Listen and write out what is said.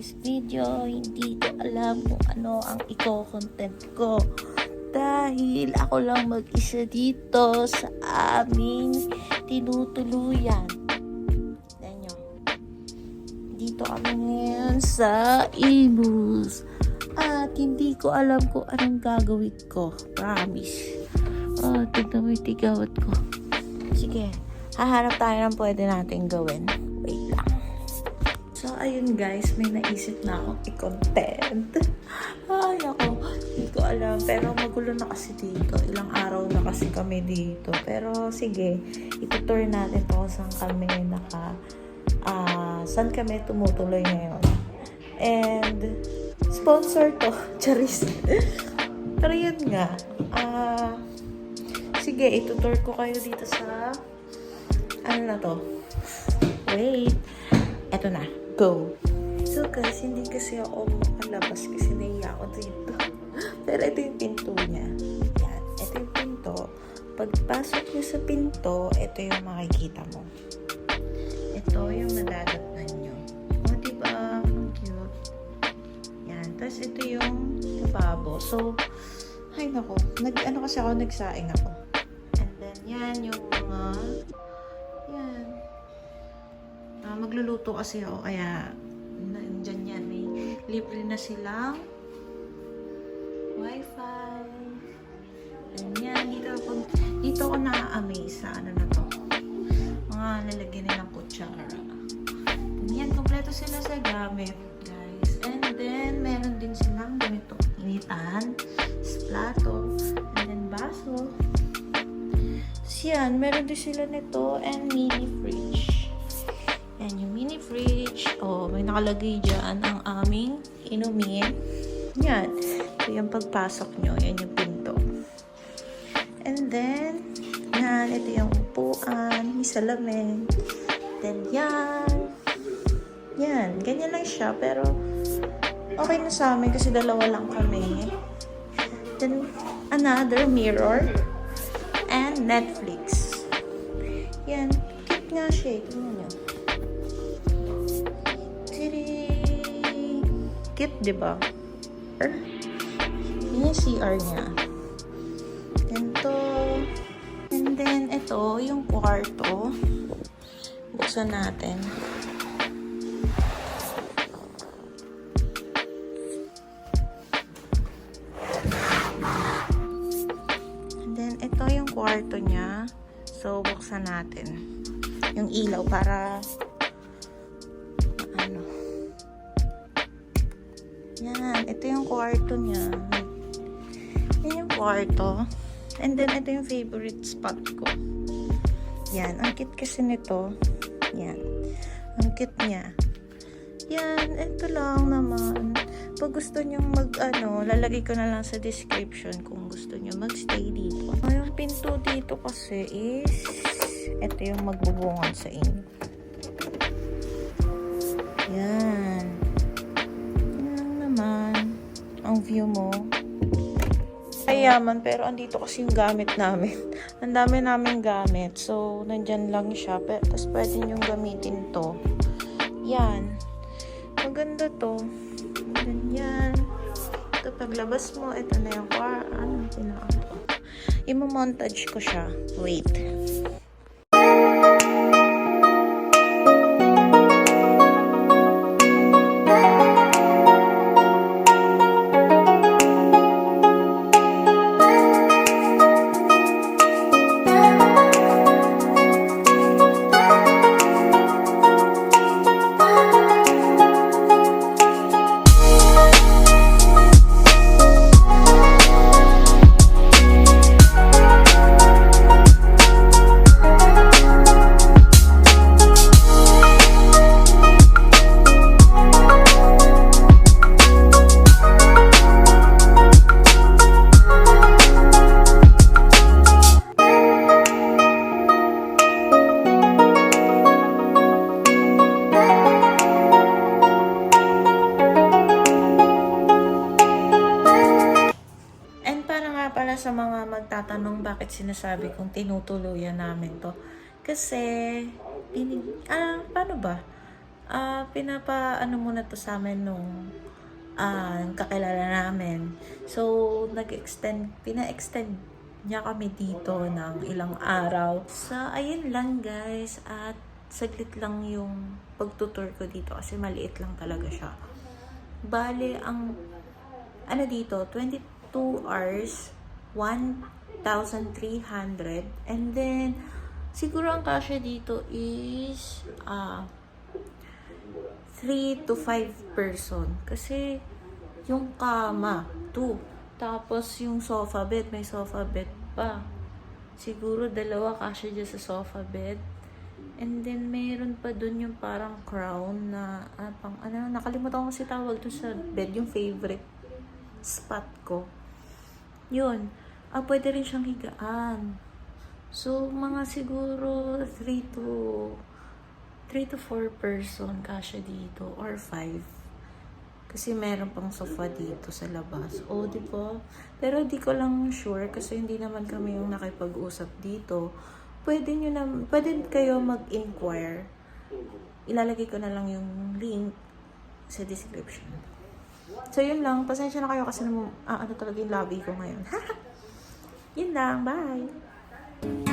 today's video, hindi ko alam kung ano ang i-content ko. Dahil ako lang mag-isa dito sa aming tinutuluyan. Tignan nyo. Dito kami ngayon sa Imus. At hindi ko alam kung anong gagawin ko. Promise. Tignan mo yung tigawat ko. Sige, hahanap tayo ng pwede natin gawin. Wait lang. So, ayun guys, may naisip na akong i-content. Ay, ako, hindi ko alam. Pero magulo na kasi dito. Ilang araw na kasi kami dito. Pero sige, itutur natin kung saan kami saan kami tumutuloy ngayon. And, sponsor to. Charis. Pero yun nga. Sige, itutur ko kayo dito sa ano na to. Wait. Eto na. Go. So guys, hindi kasi ako makalabas kasi naiya ako dito. Pero ito yung pinto niya. Yan. Ito yung pinto. Pagpasok niyo sa pinto, ito yung makikita mo. Ito yung madadatnan nyo. O, diba? Ang cute. Yan. Tapos ito yung lababo. So, ay nako. Kasi ako, nagsaing ako. And then, yan yung mga yan. Magluluto kasi ako, kaya nandyan yan. May libre na silang wifi. Ganyan. Dito ako na-amaze sa ano na to. Mga lalagyan nilang kutsara. Ganyan. Kompleto sila sa gamit, guys. And then, meron din silang ganito. Initan, plato, and then baso. So, yan. Meron din sila nito and mini fridge. Yan yung mini fridge. Oh, may nakalagay dyan ang aming inumin. Yan. So, yung pagpasok nyo, yan yung pinto. And then, yan. Ito yung upuan. May salamin. Then, yan. Yan. Ganyan lang siya. Pero, okay na sa amin kasi dalawa lang kami. Then, another mirror. And Netflix. Yan. Cute nga siya. Tingnan nyo. Cute, diba? Yun yung CR niya. Ganito. And then, ito, yung kwarto. Buksan natin. And then, ito yung kwarto niya. So, buksan natin. Yung ilaw para yan, ito yung kwarto niya. Yan yung kwarto. And then, ito yung favorite spot ko. Yan, ang cute kasi nito. Yan. Ang cute niya. Yan, ito lang naman. Pag gusto nyo lalagay ko na lang sa description kung gusto nyo magstay dito. Yung pinto dito kasi is, ito yung magbubungan sa inyo. Yan. Ang view mo. Kayaman, pero andito kasi yung gamit namin. Ang dami namin gamit. So, nandyan lang siya. Tapos pwede nyong gamitin to. Yan. Maganda to. Ganyan. Ito, paglabas mo, ito na yung i-montage ko siya. Wait. sa mga magtatanong bakit sinasabi kong tinutuluyan namin to. Kasi, paano ba? Pinapa-ano muna to sa amin nung kakilala namin. So, pina-extend niya kami dito ng ilang araw. So, ayun lang guys. At saglit lang yung pagtutour ko dito kasi maliit lang talaga siya. Bale, ang ano dito, 22 hours, 1,300. And then, siguro ang kasya dito is 3 to 5 person. Kasi, yung kama, 2. Tapos, yung sofa bed, may sofa bed pa. Siguro, 2 kasya dyan sa sofa bed. And then, mayroon pa dun yung parang crown na, nakalimutan ko kasi tawag dun sa bed, yung favorite spot ko. Yun. Pwede rin siyang higaan. So, mga siguro 3 to 4 person kasya dito or 5. Kasi meron pang sofa dito sa labas. O, di ba? Pero di ko lang sure kasi hindi naman kami yung nakipag-usap dito. Pwede kayo mag-inquire. Ilalagay ko na lang yung link sa description. So, yun lang. Pasensya na kayo kasi talaga yung lobby ko ngayon. Yun lang. Bye!